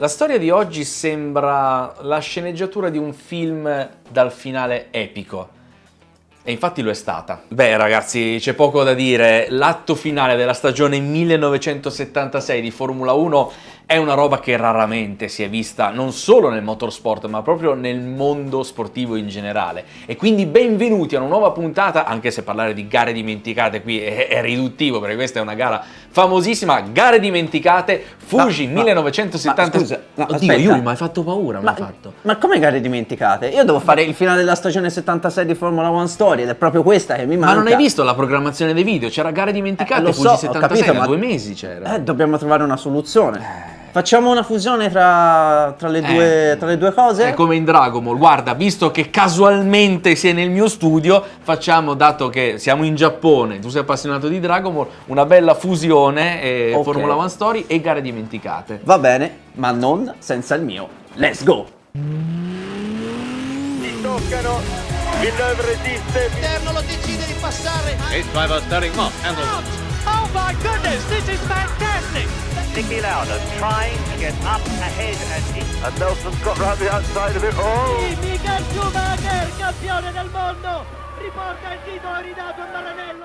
La storia di oggi sembra la sceneggiatura di un film dal finale epico. E infatti lo è stata. Beh ragazzi, c'è poco da dire, l'atto finale della stagione 1976 di Formula 1 è una roba che raramente si è vista non solo nel motorsport ma proprio nel mondo sportivo in generale. E quindi benvenuti a una nuova puntata, anche se parlare di gare dimenticate qui è riduttivo perché questa è una gara famosissima, gare dimenticate, Fuji 1976. Scusa, Oddio, aspetta. Yuri, mi hai fatto paura, Ma come gare dimenticate? Io devo fare il finale della stagione 76 di Formula 1 Story ed è proprio questa che mi manca. Ma non hai visto la programmazione dei video? C'era gare dimenticate, lo Fuji so, 76, ho capito, da ma 2 mesi c'era. Dobbiamo trovare una soluzione. Facciamo una fusione tra le due cose? È come in Dragon Ball, guarda, visto che casualmente sei nel mio studio, facciamo, dato che siamo in Giappone, tu sei appassionato di Dragon Ball, una bella fusione, Ok. Formula 1 Story e gare dimenticate. Va bene, ma non senza il mio. Let's go! Si toccano, Villeneuve resiste. Interno lo decide di passare. Race driver steering off. Handle. Oh my goodness, this is fantastic! Niki Lauda trying to get up ahead and Nelson's got round the outside of it. Oh! Michael Schumacher, campione del mondo, riporta il titolo ridato a Maranello.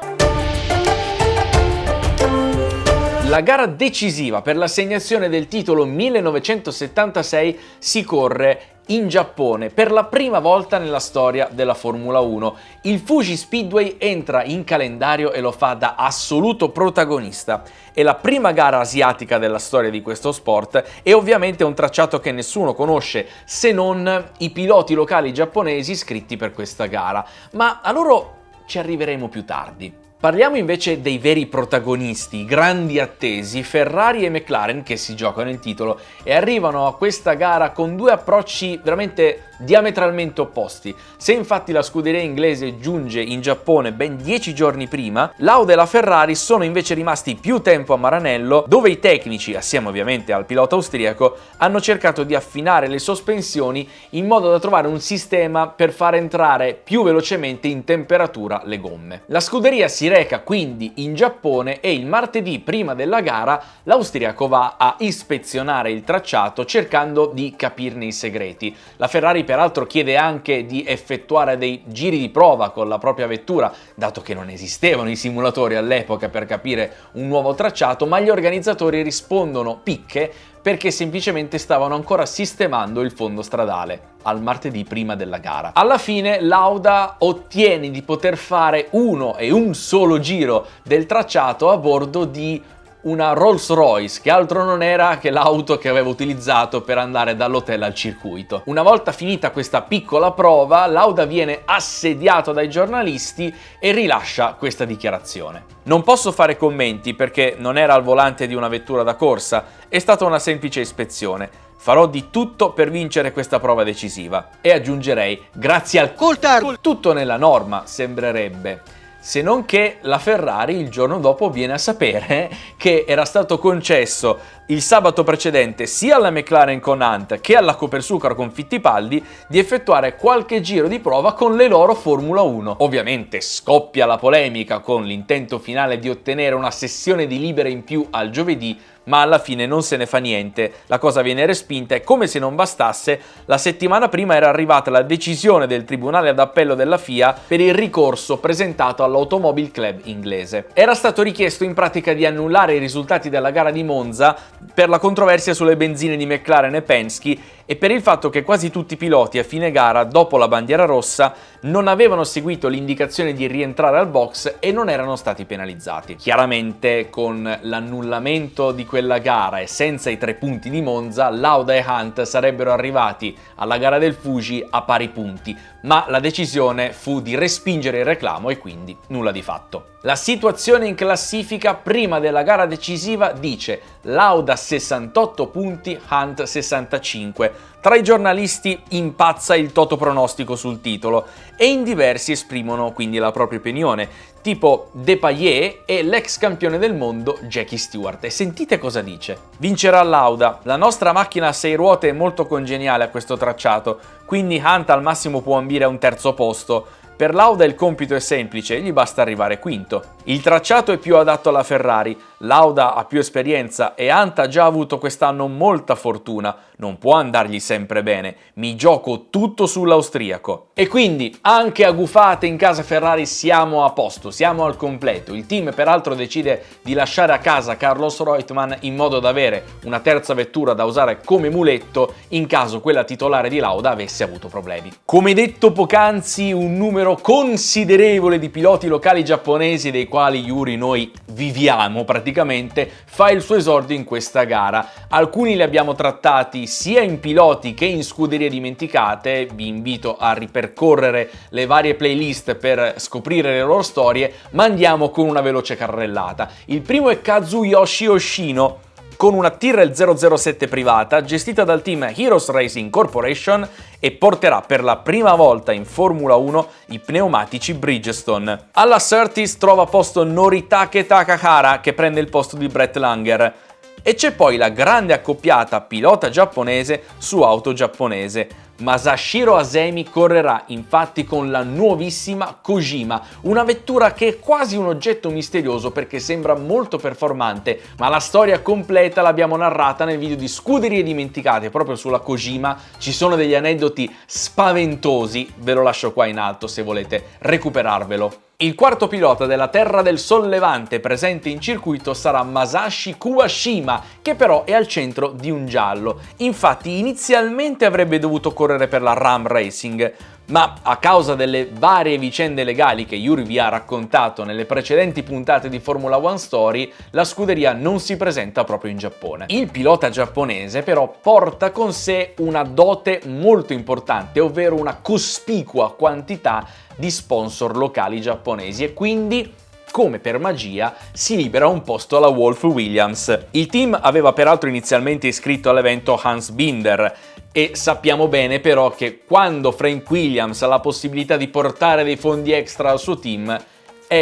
La gara decisiva per l'assegnazione del titolo 1976 si corre in Giappone per la prima volta nella storia della Formula 1. Il Fuji Speedway entra in calendario e lo fa da assoluto protagonista. È la prima gara asiatica della storia di questo sport e ovviamente è un tracciato che nessuno conosce se non i piloti locali giapponesi iscritti per questa gara, ma a loro ci arriveremo più tardi. Parliamo invece dei veri protagonisti, grandi attesi, Ferrari e McLaren che si giocano il titolo e arrivano a questa gara con due approcci veramente diametralmente opposti. Se infatti la scuderia inglese giunge in Giappone ben 10 giorni prima, Lauda e la Ferrari sono invece rimasti più tempo a Maranello, dove i tecnici, assieme ovviamente al pilota austriaco, hanno cercato di affinare le sospensioni in modo da trovare un sistema per far entrare più velocemente in temperatura le gomme. La scuderia si reca quindi in Giappone e il martedì prima della gara l'austriaco va a ispezionare il tracciato cercando di capirne i segreti. La Ferrari peraltro chiede anche di effettuare dei giri di prova con la propria vettura, dato che non esistevano i simulatori all'epoca per capire un nuovo tracciato, ma gli organizzatori rispondono picche perché semplicemente stavano ancora sistemando il fondo stradale al martedì prima della gara. Alla fine Lauda ottiene di poter fare uno e un solo giro del tracciato a bordo di una Rolls Royce, che altro non era che l'auto che aveva utilizzato per andare dall'hotel al circuito. Una volta finita questa piccola prova, Lauda viene assediato dai giornalisti e rilascia questa dichiarazione. Non posso fare commenti perché non era al volante di una vettura da corsa, è stata una semplice ispezione. Farò di tutto per vincere questa prova decisiva. E aggiungerei, grazie al Coulthard, tutto nella norma, sembrerebbe. Se non che la Ferrari il giorno dopo viene a sapere che era stato concesso il sabato precedente sia alla McLaren con Hunt che alla Copersucar con Fittipaldi di effettuare qualche giro di prova con le loro Formula 1. Ovviamente scoppia la polemica con l'intento finale di ottenere una sessione di libere in più al giovedì, ma alla fine non se ne fa niente, la cosa viene respinta e come se non bastasse, la settimana prima era arrivata la decisione del Tribunale d'Appello della FIA per il ricorso presentato all'Automobile Club inglese. Era stato richiesto in pratica di annullare i risultati della gara di Monza per la controversia sulle benzine di McLaren e Penske e per il fatto che quasi tutti i piloti a fine gara, dopo la bandiera rossa, non avevano seguito l'indicazione di rientrare al box e non erano stati penalizzati. Chiaramente con l'annullamento di quella gara e senza i 3 punti di Monza, Lauda e Hunt sarebbero arrivati alla gara del Fuji a pari punti, ma la decisione fu di respingere il reclamo e quindi nulla di fatto. La situazione in classifica prima della gara decisiva dice Lauda 68 punti, Hunt 65. Tra i giornalisti impazza il toto pronostico sul titolo e in diversi esprimono quindi la propria opinione, tipo Depailler e l'ex campione del mondo Jackie Stewart. E sentite cosa dice. Vincerà Lauda, la nostra macchina a 6 ruote è molto congeniale a questo tracciato, quindi Hunt al massimo può ambire a un terzo posto. Per Lauda il compito è semplice, gli basta arrivare quinto. Il tracciato è più adatto alla Ferrari, Lauda ha più esperienza e Hunt ha già avuto quest'anno molta fortuna, non può andargli sempre bene, mi gioco tutto sull'austriaco. E quindi anche a gufate in casa Ferrari siamo a posto, siamo al completo. Il team peraltro decide di lasciare a casa Carlos Reutemann in modo da avere una terza vettura da usare come muletto in caso quella titolare di Lauda avesse avuto problemi. Come detto poc'anzi, un numero considerevole di piloti locali giapponesi dei quali Yuri noi viviamo praticamente fa il suo esordio in questa gara. Alcuni li abbiamo trattati sia in piloti che in scuderie dimenticate, vi invito a ripercorrere le varie playlist per scoprire le loro storie, ma andiamo con una veloce carrellata. Il primo è Kazuyoshi Hoshino, con una Tyrrell 007 privata gestita dal team Heroes Racing Corporation e porterà per la prima volta in Formula 1 i pneumatici Bridgestone. Alla Surtees trova posto Noritake Takahara che prende il posto di Brett Langer. E c'è poi la grande accoppiata pilota giapponese su auto giapponese. Masashiro Asemi correrà infatti con la nuovissima Kojima, una vettura che è quasi un oggetto misterioso perché sembra molto performante, ma la storia completa l'abbiamo narrata nel video di Scuderie Dimenticate. Proprio sulla Kojima ci sono degli aneddoti spaventosi, ve lo lascio qua in alto se volete recuperarvelo. Il quarto pilota della Terra del Sollevante presente in circuito sarà Masashi Kuwashima, che però è al centro di un giallo. Infatti inizialmente avrebbe dovuto correre per la Ram Racing, ma a causa delle varie vicende legali che Yuri vi ha raccontato nelle precedenti puntate di Formula One Story, la scuderia non si presenta proprio in Giappone. Il pilota giapponese però porta con sé una dote molto importante, ovvero una cospicua quantità di sponsor locali giapponesi e quindi, come per magia, si libera un posto alla Wolf Williams. Il team aveva peraltro inizialmente iscritto all'evento Hans Binder e sappiamo bene però che quando Frank Williams ha la possibilità di portare dei fondi extra al suo team,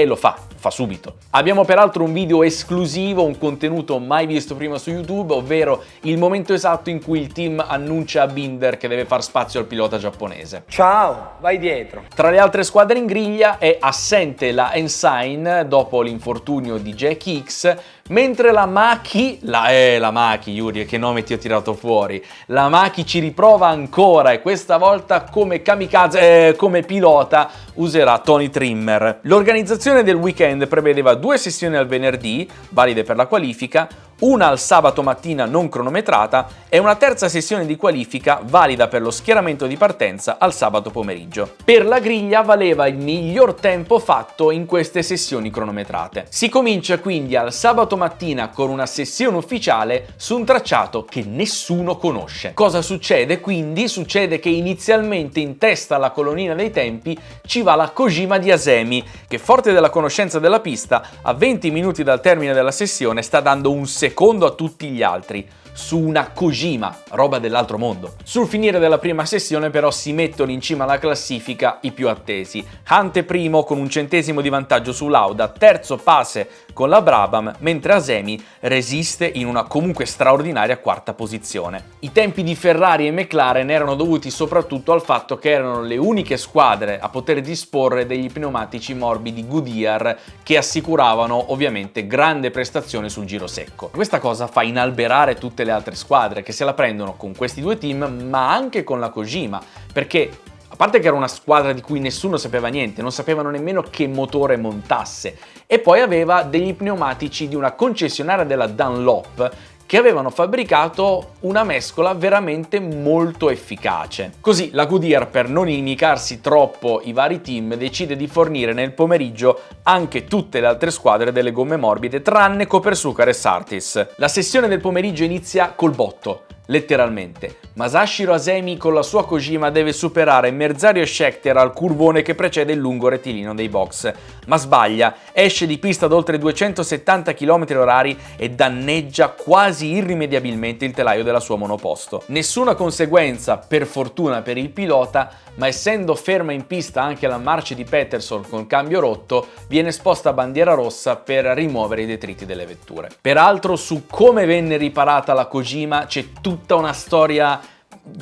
lo fa subito. Abbiamo peraltro un video esclusivo, un contenuto mai visto prima su YouTube, ovvero il momento esatto in cui il team annuncia a Binder che deve far spazio al pilota giapponese. Ciao, vai dietro. Tra le altre squadre in griglia è assente la Ensign dopo l'infortunio di Jack Hicks, mentre la Maki, la Maki, Yuri, che nome ti ho tirato fuori, la Maki ci riprova ancora e questa volta come kamikaze, come pilota userà Tony Trimmer. L'organizzazione del weekend prevedeva 2 sessioni al venerdì, valide per la qualifica, una al sabato mattina non cronometrata e una terza sessione di qualifica valida per lo schieramento di partenza al sabato pomeriggio. Per la griglia valeva il miglior tempo fatto in queste sessioni cronometrate. Si comincia quindi al sabato mattina con una sessione ufficiale su un tracciato che nessuno conosce. Cosa succede quindi? Succede che inizialmente in testa alla colonnina dei tempi ci va la Kojima di Asemi, che forte della conoscenza della pista, a 20 minuti dal termine della sessione sta dando un secondo a tutti gli altri, su una Kojima, roba dell'altro mondo. Sul finire della prima sessione però si mettono in cima alla classifica i più attesi. Hunt è primo con un centesimo di vantaggio su Lauda, terzo Pase con la Brabham, mentre Asemi resiste in una comunque straordinaria quarta posizione. I tempi di Ferrari e McLaren erano dovuti soprattutto al fatto che erano le uniche squadre a poter disporre degli pneumatici morbidi Goodyear che assicuravano ovviamente grande prestazione sul giro secco. Questa cosa fa inalberare tutte le altre squadre che se la prendono con questi due team, ma anche con la Kojima, perché a parte che era una squadra di cui nessuno sapeva niente, non sapevano nemmeno che motore montasse, e poi aveva degli pneumatici di una concessionaria della Dunlop che avevano fabbricato una mescola veramente molto efficace. Così la Goodyear, per non inimicarsi troppo i vari team, decide di fornire nel pomeriggio anche tutte le altre squadre delle gomme morbide tranne Copersucar e Surtees. La sessione del pomeriggio inizia col botto, letteralmente. Masashiro Asemi con la sua Kojima deve superare Merzario e Scheckter al curvone che precede il lungo rettilineo dei box, ma sbaglia, esce di pista ad oltre 270 km/h e danneggia quasi irrimediabilmente il telaio della sua monoposto. Nessuna conseguenza, per fortuna per il pilota, ma essendo ferma in pista anche la Marce di Peterson con cambio rotto, viene esposta bandiera rossa per rimuovere i detriti delle vetture. Peraltro su come venne riparata la Kojima c'è tutta una storia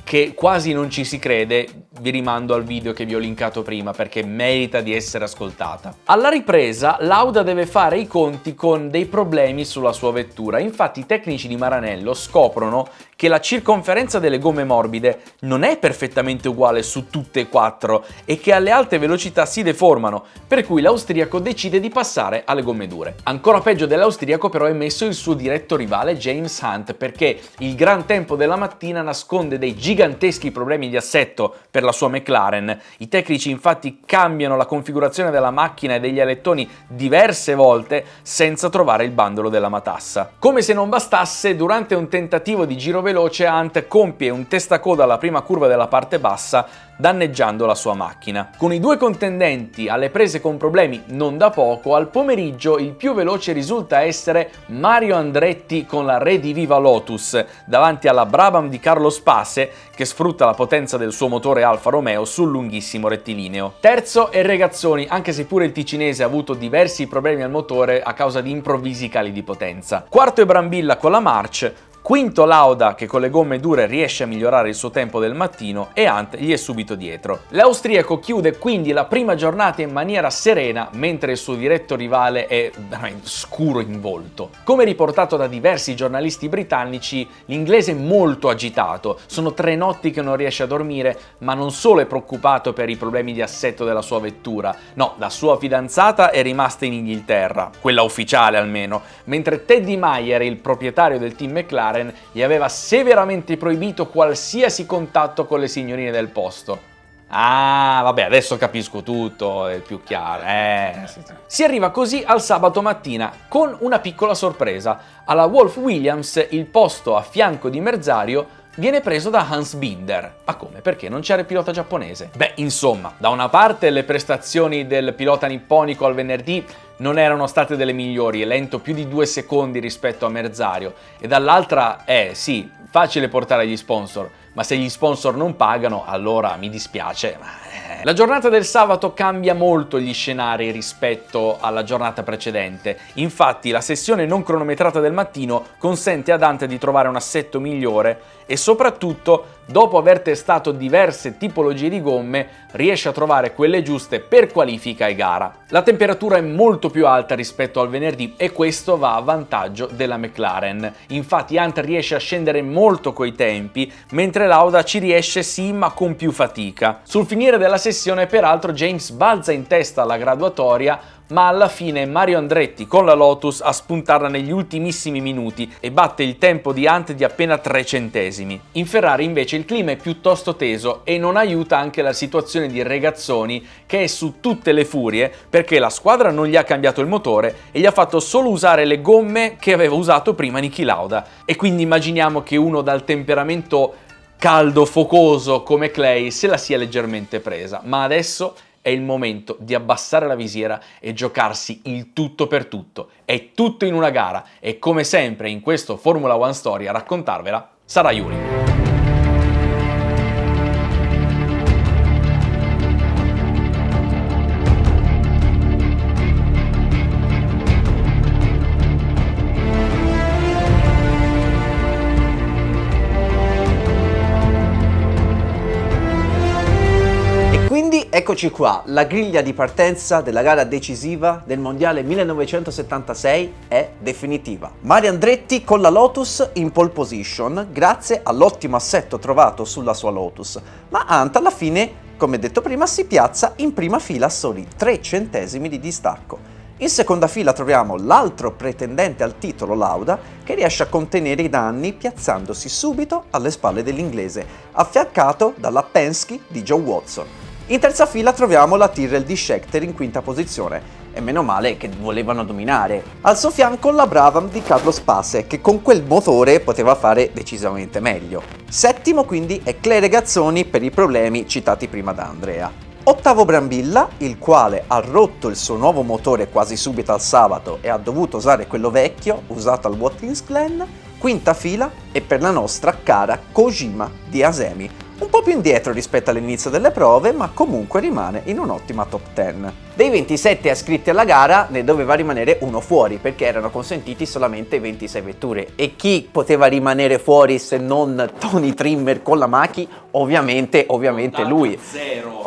che quasi non ci si crede. vi rimando al video che vi ho linkato prima perché merita di essere ascoltata. Alla ripresa Lauda deve fare i conti con dei problemi sulla sua vettura, infatti i tecnici di Maranello scoprono che la circonferenza delle gomme morbide non è perfettamente uguale su tutte e quattro e che alle alte velocità si deformano, per cui l'austriaco decide di passare alle gomme dure. Ancora peggio dell'austriaco però è messo il suo diretto rivale James Hunt, perché il gran tempo della mattina nasconde dei giganteschi problemi di assetto per la sua McLaren. I tecnici infatti cambiano la configurazione della macchina e degli alettoni diverse volte senza trovare il bandolo della matassa. Come se non bastasse, durante un tentativo di giro veloce Hunt compie un testacoda alla prima curva della parte bassa, danneggiando la sua macchina. Con i due contendenti alle prese con problemi non da poco, al pomeriggio il più veloce risulta essere Mario Andretti con la Rediviva Lotus davanti alla Brabham di Carlos Pace, che sfrutta la potenza del suo motore Alfa Romeo sul lunghissimo rettilineo. Terzo è Regazzoni, anche se pure il ticinese ha avuto diversi problemi al motore a causa di improvvisi cali di potenza. Quarto è Brambilla con la March. Quinto Lauda, che con le gomme dure riesce a migliorare il suo tempo del mattino, e Hunt gli è subito dietro. L'austriaco chiude quindi la prima giornata in maniera serena, mentre il suo diretto rivale è veramente scuro in volto. Come riportato da diversi giornalisti britannici, l'inglese è molto agitato, sono 3 notti che non riesce a dormire, ma non solo è preoccupato per i problemi di assetto della sua vettura, no, la sua fidanzata è rimasta in Inghilterra, quella ufficiale almeno, mentre Teddy Mayer, il proprietario del team McLaren, gli aveva severamente proibito qualsiasi contatto con le signorine del posto. Ah, vabbè, adesso capisco tutto, è più chiaro. Si arriva così al sabato mattina con una piccola sorpresa. Alla Wolf Williams il posto a fianco di Merzario viene preso da Hans Binder. Ma come? Perché non c'era il pilota giapponese? Beh, insomma, da una parte le prestazioni del pilota nipponico al venerdì non erano state delle migliori, è lento più di 2 secondi rispetto a Merzario, e dall'altra sì, facile portare gli sponsor, ma se gli sponsor non pagano, allora mi dispiace. La giornata del sabato cambia molto gli scenari rispetto alla giornata precedente. Infatti la sessione non cronometrata del mattino consente a Dante di trovare un assetto migliore e soprattutto, dopo aver testato diverse tipologie di gomme, riesce a trovare quelle giuste per qualifica e gara. La temperatura è molto più alta rispetto al venerdì e questo va a vantaggio della McLaren. Infatti Hunt riesce a scendere molto coi tempi, mentre Lauda ci riesce sì, ma con più fatica. Sul finire della sessione peraltro James balza in testa alla graduatoria, ma alla fine è Mario Andretti con la Lotus a spuntarla negli ultimissimi minuti e batte il tempo di Hunt di appena 3 centesimi. In Ferrari invece il clima è piuttosto teso e non aiuta anche la situazione di Regazzoni, che è su tutte le furie perché la squadra non gli ha cambiato il motore e gli ha fatto solo usare le gomme che aveva usato prima Niki Lauda, e quindi immaginiamo che uno dal temperamento caldo, focoso come Clay se la sia leggermente presa. Ma adesso è il momento di abbassare la visiera e giocarsi il tutto per tutto. È tutto in una gara e come sempre in questo Formula One Story a raccontarvela sarà Yuri. Eccoci qua, la griglia di partenza della gara decisiva del mondiale 1976 è definitiva. Mario Andretti con la Lotus in pole position grazie all'ottimo assetto trovato sulla sua Lotus, ma Hunt alla fine, come detto prima, si piazza in prima fila a soli 3 centesimi di distacco. In seconda fila troviamo l'altro pretendente al titolo Lauda, che riesce a contenere i danni piazzandosi subito alle spalle dell'inglese, affiancato dalla Penske di Joe Watson. In terza fila troviamo la Tyrrell di Scheckter in quinta posizione, e meno male che volevano dominare. Al suo fianco la Brabham di Carlos Pace, che con quel motore poteva fare decisamente meglio. Settimo quindi è Clay Regazzoni per i problemi citati prima da Andrea. Ottavo Brambilla, il quale ha rotto il suo nuovo motore quasi subito al sabato e ha dovuto usare quello vecchio usato al Watkins Glen. Quinta fila è per la nostra cara Kojima di Asemi, un po' più indietro rispetto all'inizio delle prove, ma comunque rimane in un'ottima top 10. Dei 27 iscritti alla gara ne doveva rimanere uno fuori perché erano consentiti solamente 26 vetture. E chi poteva rimanere fuori se non Tony Trimmer con la Maki? Ovviamente lui.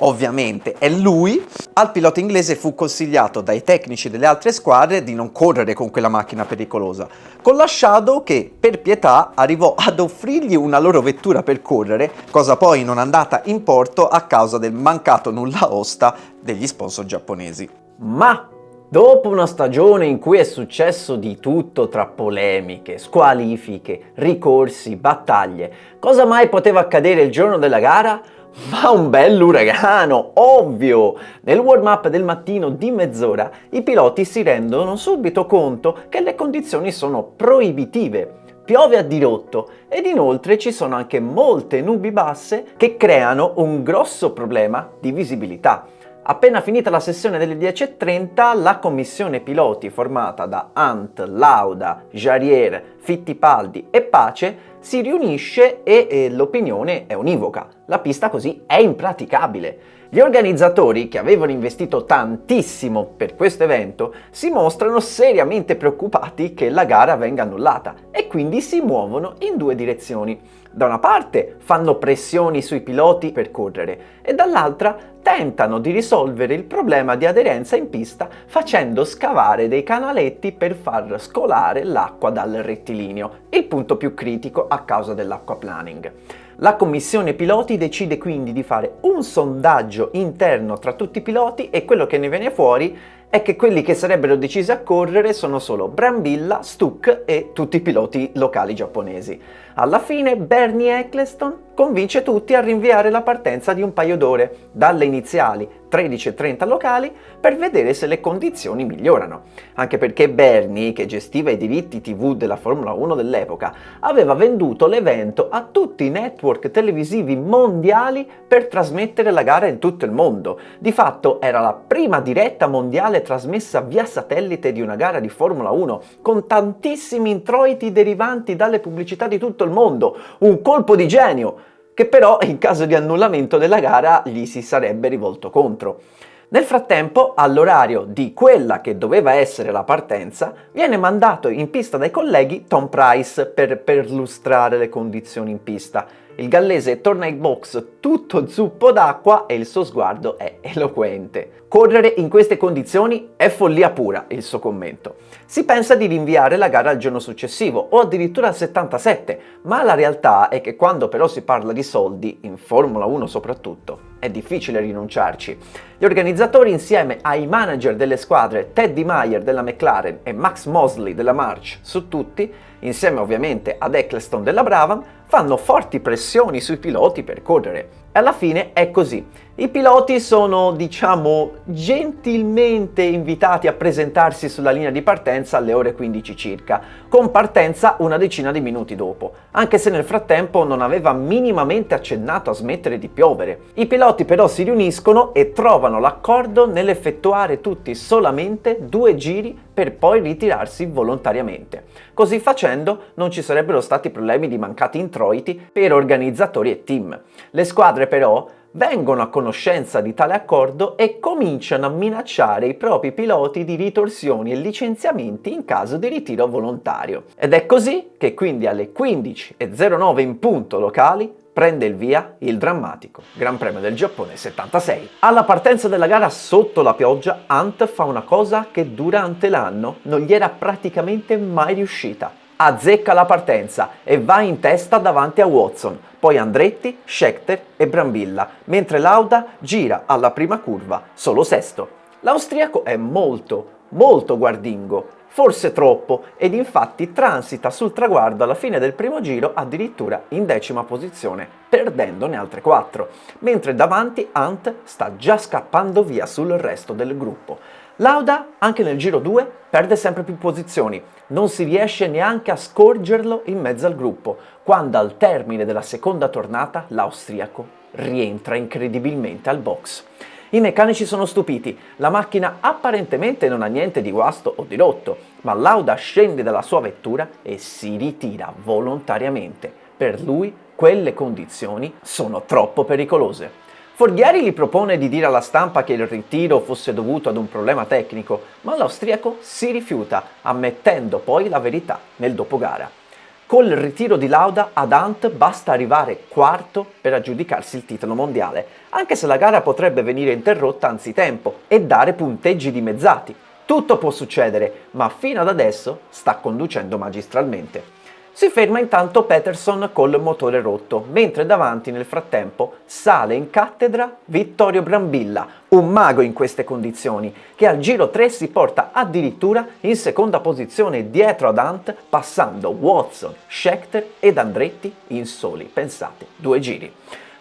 Ovviamente è lui. Al pilota inglese fu consigliato dai tecnici delle altre squadre di non correre con quella macchina pericolosa, con la Shadow che per pietà arrivò ad offrirgli una loro vettura per correre, cosa poi non andata in porto a causa del mancato nulla osta degli sponsor giapponesi. Ma dopo una stagione in cui è successo di tutto tra polemiche, squalifiche, ricorsi, battaglie, cosa mai poteva accadere il giorno della gara? Ma un bell'uragano, ovvio! Nel warm-up del mattino di mezz'ora i piloti si rendono subito conto che le condizioni sono proibitive. Piove a dirotto ed inoltre ci sono anche molte nubi basse che creano un grosso problema di visibilità. Appena finita la sessione delle 10:30, la commissione piloti formata da Hunt, Lauda, Jarier, Fittipaldi e Pace si riunisce e l'opinione è univoca. La pista così è impraticabile. Gli organizzatori, che avevano investito tantissimo per questo evento, si mostrano seriamente preoccupati che la gara venga annullata e quindi si muovono in due direzioni. Da una parte fanno pressioni sui piloti per correre e dall'altra tentano di risolvere il problema di aderenza in pista facendo scavare dei canaletti per far scolare l'acqua dal rettilineo, il punto più critico a causa dell'acquaplaning. La commissione piloti decide quindi di fare un sondaggio interno tra tutti i piloti e quello che ne viene fuori è che quelli che sarebbero decisi a correre sono solo Brambilla, Stuck e tutti i piloti locali giapponesi. Alla fine Bernie Eccleston convince tutti a rinviare la partenza di un paio d'ore, dalle iniziali 13:30 locali, per vedere se le condizioni migliorano. Anche perché Bernie, che gestiva i diritti TV della Formula 1 dell'epoca, aveva venduto l'evento a tutti i network televisivi mondiali per trasmettere la gara in tutto il mondo. Di fatto era la prima diretta mondiale trasmessa via satellite di una gara di Formula 1, con tantissimi introiti derivanti dalle pubblicità di tutto il mondo. Un colpo di genio! Che però in caso di annullamento della gara gli si sarebbe rivolto contro. Nel frattempo, all'orario di quella che doveva essere la partenza, viene mandato in pista dai colleghi Tom Price per perlustrare le condizioni in pista. Il gallese torna in box tutto zuppo d'acqua e il suo sguardo è eloquente. Correre in queste condizioni è follia pura, il suo commento. Si pensa di rinviare la gara al giorno successivo o addirittura al 77, ma la realtà è che quando però si parla di soldi, in Formula 1 soprattutto, è difficile rinunciarci. Gli organizzatori, insieme ai manager delle squadre Teddy Meyer della McLaren e Max Mosley della March su tutti, insieme ovviamente ad Eccleston della Brabham, fanno forti pressioni sui piloti per correre. E alla fine è così. I piloti sono, gentilmente invitati a presentarsi sulla linea di partenza alle ore 15 circa, con partenza una decina di minuti dopo, anche se nel frattempo non aveva minimamente accennato a smettere di piovere. I piloti però si riuniscono e trovano l'accordo nell'effettuare tutti solamente 2 giri per poi ritirarsi volontariamente. Così facendo non ci sarebbero stati problemi di mancati introiti per organizzatori e team. Le squadre però vengono a conoscenza di tale accordo e cominciano a minacciare i propri piloti di ritorsioni e licenziamenti in caso di ritiro volontario. Ed è così che quindi alle 15:09 in punto locali prende il via il drammatico Gran Premio del Giappone 76. Alla partenza della gara sotto la pioggia, Hunt fa una cosa che durante l'anno non gli era praticamente mai riuscita. Azzecca la partenza e va in testa davanti a Watson, poi Andretti, Scheckter e Brambilla, mentre Lauda gira alla prima curva solo sesto. L'austriaco è molto guardingo, forse troppo, ed infatti transita sul traguardo alla fine del primo giro addirittura in 10ª posizione, perdendone altre 4, mentre davanti Hunt sta già scappando via sul resto del gruppo. Lauda, anche nel giro 2, perde sempre più posizioni, non si riesce neanche a scorgerlo in mezzo al gruppo, quando al termine della seconda tornata l'austriaco rientra incredibilmente al box. I meccanici sono stupiti, la macchina apparentemente non ha niente di guasto o di rotto, ma Lauda scende dalla sua vettura e si ritira volontariamente. Per lui quelle condizioni sono troppo pericolose. Forghieri gli propone di dire alla stampa che il ritiro fosse dovuto ad un problema tecnico, ma l'austriaco si rifiuta, ammettendo poi la verità nel dopogara. Col ritiro di Lauda ad Hunt basta arrivare quarto per aggiudicarsi il titolo mondiale, anche se la gara potrebbe venire interrotta anzitempo e dare punteggi dimezzati. Tutto può succedere, ma fino ad adesso sta conducendo magistralmente. Si ferma intanto Peterson col motore rotto, mentre davanti nel frattempo sale in cattedra Vittorio Brambilla, un mago in queste condizioni, che al giro 3 si porta addirittura in seconda posizione dietro ad Hunt, passando Watson, Scheckter ed Andretti in soli, pensate, 2 giri.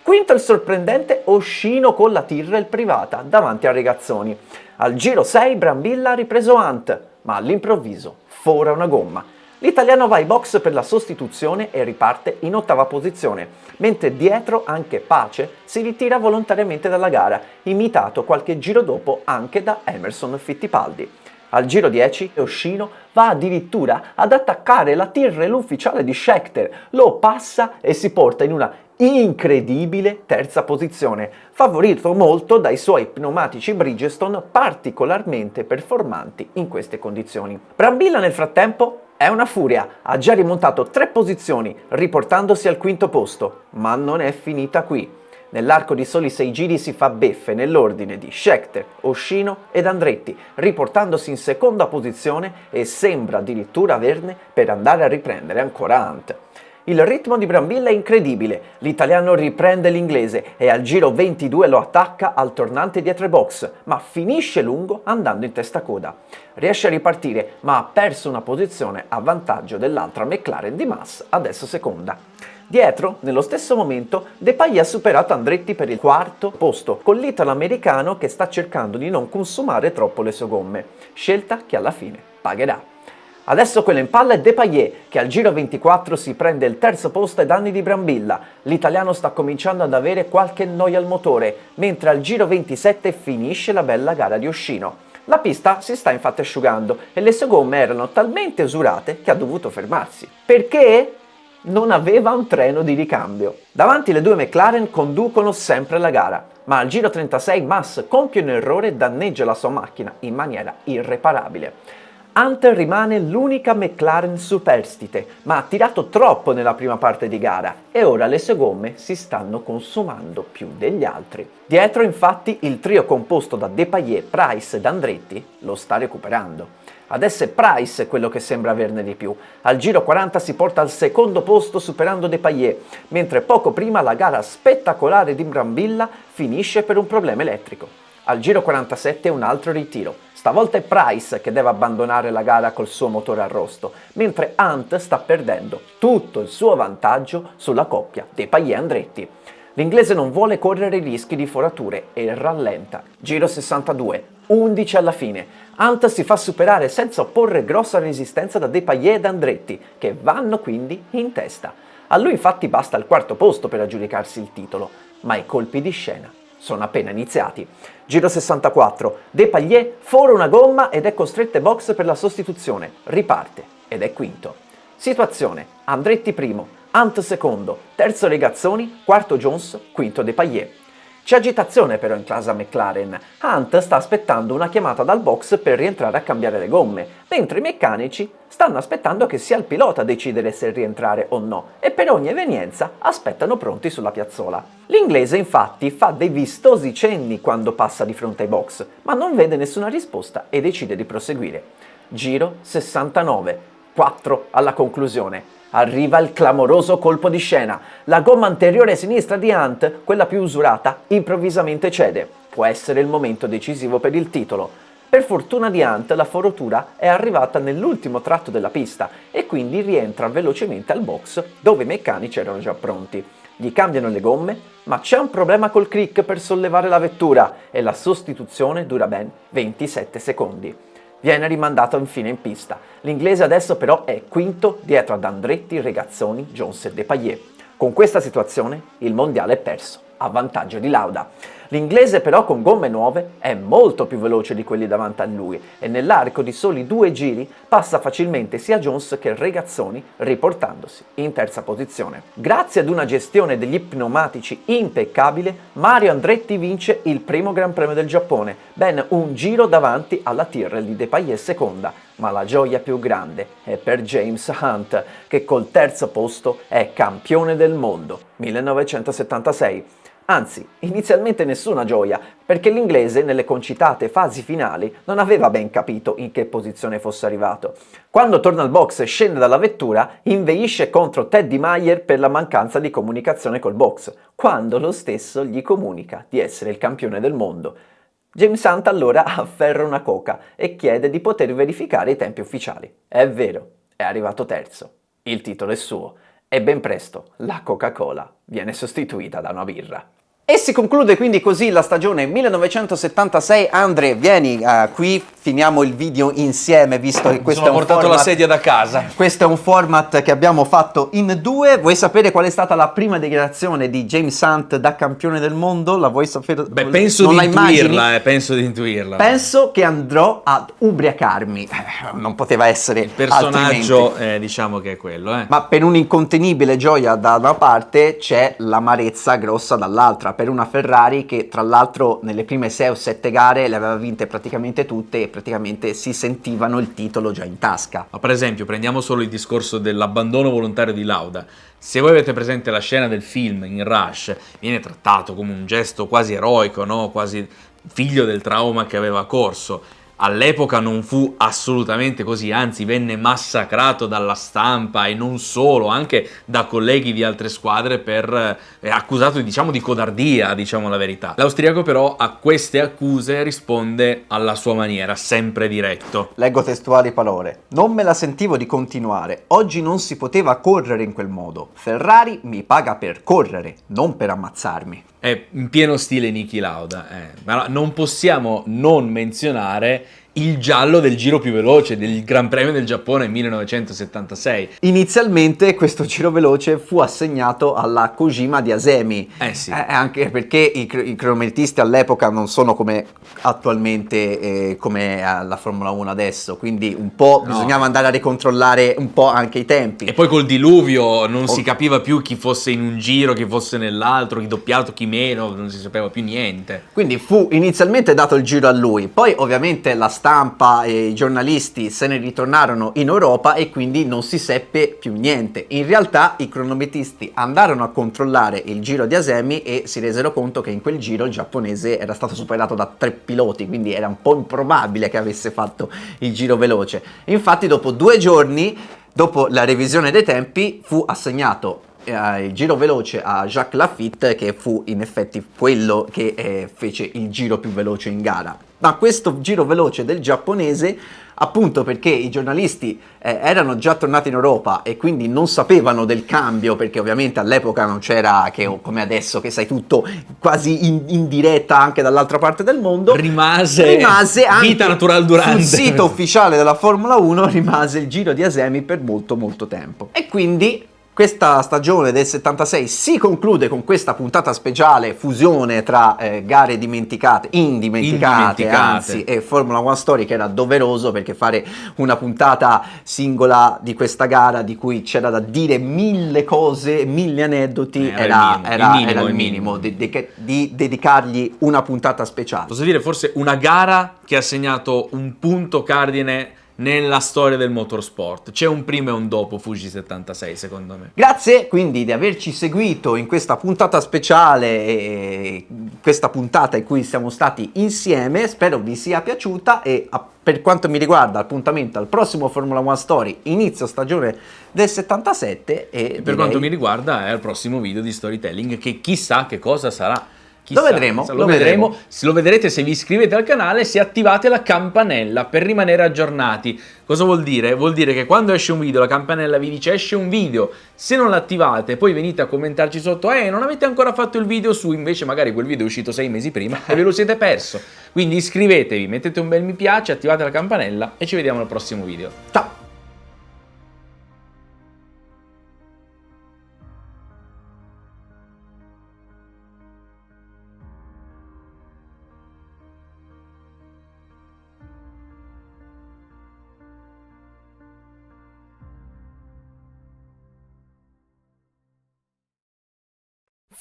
Quinto il sorprendente Oshino con la Tyrrell privata davanti a Regazzoni. Al giro 6 Brambilla ha ripreso Hunt, ma all'improvviso fora una gomma. L'italiano va ai box per la sostituzione e riparte in 8ª posizione, mentre dietro anche Pace si ritira volontariamente dalla gara, imitato qualche giro dopo anche da Emerson Fittipaldi. Al giro 10 Oshino va addirittura ad attaccare la Tyrrell ufficiale di Scheckter, lo passa e si porta in una incredibile terza posizione, favorito molto dai suoi pneumatici Bridgestone particolarmente performanti in queste condizioni. Brambilla nel frattempo è una furia, ha già rimontato 3 posizioni, riportandosi al 5º posto, ma non è finita qui. Nell'arco di soli 6 giri si fa beffe nell'ordine di Scheckter, Oshino ed Andretti, riportandosi in seconda posizione e sembra addirittura averne per andare a riprendere ancora Hunt. Il ritmo di Brambilla è incredibile, l'italiano riprende l'inglese e al giro 22 lo attacca al tornante dietro ai box, ma finisce lungo andando in testa coda. Riesce a ripartire, ma ha perso una posizione a vantaggio dell'altra McLaren di Mass, adesso seconda. Dietro, nello stesso momento, Depailler ha superato Andretti per il 4º posto, con l'italo-americano che sta cercando di non consumare troppo le sue gomme, scelta che alla fine pagherà. Adesso quello in palla è Depailler, che al giro 24 si prende il 3º posto ai danni di Brambilla. L'italiano sta cominciando ad avere qualche noia al motore, mentre al giro 27 finisce la bella gara di Oshino. La pista si sta infatti asciugando e le sue gomme erano talmente usurate che ha dovuto fermarsi. Perché? Non aveva un treno di ricambio. Davanti le 2 McLaren conducono sempre la gara, ma al giro 36 Mass compie un errore e danneggia la sua macchina in maniera irreparabile. Hunt rimane l'unica McLaren superstite, ma ha tirato troppo nella prima parte di gara e ora le sue gomme si stanno consumando più degli altri. Dietro infatti il trio composto da Depailler, Price ed Andretti lo sta recuperando. Adesso è Price quello che sembra averne di più. Al giro 40 si porta al 2º posto superando Depailler, mentre poco prima la gara spettacolare di Brambilla finisce per un problema elettrico. Al giro 47 un altro ritiro. Stavolta è Price che deve abbandonare la gara col suo motore a rosto, mentre Hunt sta perdendo tutto il suo vantaggio sulla coppia Depailler-Andretti. L'inglese non vuole correre rischi di forature e rallenta. Giro 62, 11 alla fine. Hunt si fa superare senza opporre grossa resistenza da Depailler ed Andretti, che vanno quindi in testa. A lui infatti basta il 4º posto per aggiudicarsi il titolo, ma i colpi di scena sono appena iniziati. Giro 64, Depailler fora una gomma ed è costretto ai box per la sostituzione, riparte ed è quinto. Situazione: Andretti primo, Hunt secondo, terzo Regazzoni, quarto Jones, quinto Depailler. C'è agitazione però in casa McLaren. Hunt sta aspettando una chiamata dal box per rientrare a cambiare le gomme, mentre i meccanici stanno aspettando che sia il pilota a decidere se rientrare o no e per ogni evenienza aspettano pronti sulla piazzola. L'inglese infatti fa dei vistosi cenni quando passa di fronte ai box, ma non vede nessuna risposta e decide di proseguire. Giro 69, 4 alla conclusione. Arriva il clamoroso colpo di scena. La gomma anteriore sinistra di Hunt, quella più usurata, improvvisamente cede. Può essere il momento decisivo per il titolo. Per fortuna di Hunt la foratura è arrivata nell'ultimo tratto della pista e quindi rientra velocemente al box dove i meccanici erano già pronti. Gli cambiano le gomme, ma c'è un problema col crick per sollevare la vettura e la sostituzione dura ben 27 secondi. Viene rimandato infine in pista. L'inglese adesso però è quinto dietro ad Andretti, Regazzoni, Jones e Depailler. Con questa situazione il mondiale è perso, a vantaggio di Lauda. L'inglese però con gomme nuove è molto più veloce di quelli davanti a lui e nell'arco di soli 2 giri passa facilmente sia Jones che Regazzoni, riportandosi in terza posizione. Grazie ad una gestione degli pneumatici impeccabile, Mario Andretti vince il primo Gran Premio del Giappone, ben un giro davanti alla Tyrrell di Depailler seconda, ma la gioia più grande è per James Hunt, che col terzo posto è campione del mondo 1976. Anzi, inizialmente nessuna gioia, perché l'inglese nelle concitate fasi finali non aveva ben capito in che posizione fosse arrivato. Quando torna al box e scende dalla vettura, inveisce contro Teddy Mayer per la mancanza di comunicazione col box, quando lo stesso gli comunica di essere il campione del mondo. James Hunt allora afferra una coca e chiede di poter verificare i tempi ufficiali. È vero, è arrivato terzo. Il titolo è suo. E ben presto la Coca-Cola viene sostituita da una birra. E si conclude quindi così la stagione 1976. Andre, vieni qui, finiamo il video insieme, visto che questo è un portato format, la sedia da casa. questo è un format che abbiamo fatto in 2. Vuoi sapere qual è stata la prima dichiarazione di James Hunt da campione del mondo? La vuoi sapere? Beh, penso Non di la immagini? intuirla, penso di intuirla. Penso che andrò ad ubriacarmi. Non poteva essere Il personaggio, altrimenti. diciamo che è quello, Ma per un'incontenibile gioia da una parte c'è l'amarezza grossa dall'altra, per una Ferrari che tra l'altro nelle prime 6 o 7 gare le aveva vinte praticamente tutte e praticamente si sentivano il titolo già in tasca. Ma per esempio, prendiamo solo il discorso dell'abbandono volontario di Lauda. Se voi avete presente la scena del film in Rush, viene trattato come un gesto quasi eroico, no? Quasi figlio del trauma che aveva corso. All'epoca non fu assolutamente così, anzi venne massacrato dalla stampa e non solo, anche da colleghi di altre squadre per accusato diciamo di codardia, diciamo la verità. L'austriaco però a queste accuse risponde alla sua maniera, sempre diretto. Leggo testuali parole. Non me la sentivo di continuare. Oggi non si poteva correre in quel modo. Ferrari mi paga per correre, non per ammazzarmi. È in pieno stile Niki Lauda, ma non possiamo non menzionare il giallo del giro più veloce del Gran Premio del Giappone 1976. Inizialmente questo giro veloce fu assegnato alla Kojima di Asemi. Sì. Anche perché i cronometristi all'epoca non sono come attualmente, come la Formula 1 adesso, quindi un po' bisognava andare a ricontrollare un po' anche i tempi. E poi col diluvio non si capiva più chi fosse in un giro, chi fosse nell'altro, chi doppiato, chi meno, non si sapeva più niente. Quindi fu inizialmente dato il giro a lui, poi ovviamente la stampa e i giornalisti se ne ritornarono in Europa e quindi non si seppe più niente. In realtà i cronometristi andarono a controllare il giro di Asemi e si resero conto che in quel giro il giapponese era stato superato da 3 piloti, quindi era un po' improbabile che avesse fatto il giro veloce. Infatti dopo 2 giorni, dopo la revisione dei tempi, fu assegnato il giro veloce a Jacques Lafitte, che fu in effetti quello che fece il giro più veloce in gara. Ma questo giro veloce del giapponese, appunto perché i giornalisti erano già tornati in Europa e quindi non sapevano del cambio, perché ovviamente all'epoca non c'era che come adesso che sai tutto quasi in diretta anche dall'altra parte del mondo, rimase anche vita natural durante sul sito ufficiale della Formula 1 rimase il giro di Asemi per molto molto tempo. E quindi questa stagione del 76 si conclude con questa puntata speciale fusione tra gare indimenticate anzi, e Formula 1 Story, che era doveroso perché fare una puntata singola di questa gara di cui c'era da dire 1000 cose, 1000 aneddoti, era il minimo di dedicargli una puntata speciale. Posso dire forse una gara che ha segnato un punto cardine nella storia del motorsport. C'è un prima e un dopo Fuji 76 secondo me. Grazie quindi di averci seguito in questa puntata speciale, questa puntata in cui siamo stati insieme, spero vi sia piaciuta e per quanto mi riguarda appuntamento al prossimo Formula 1 Story inizio stagione del 77 e per quanto mi riguarda è al prossimo video di storytelling che chissà che cosa sarà. Lo vedremo. Lo vedrete se vi iscrivete al canale e se attivate la campanella per rimanere aggiornati. Cosa vuol dire? Vuol dire che quando esce un video la campanella vi dice esce un video. Se non l'attivate poi venite a commentarci sotto non avete ancora fatto il video su, invece magari quel video è uscito 6 mesi prima e ve lo siete perso. Quindi iscrivetevi, mettete un bel mi piace, attivate la campanella e ci vediamo al prossimo video. Ciao!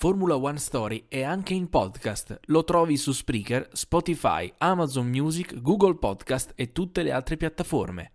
Formula One Story è anche in podcast. Lo trovi su Spreaker, Spotify, Amazon Music, Google Podcast e tutte le altre piattaforme.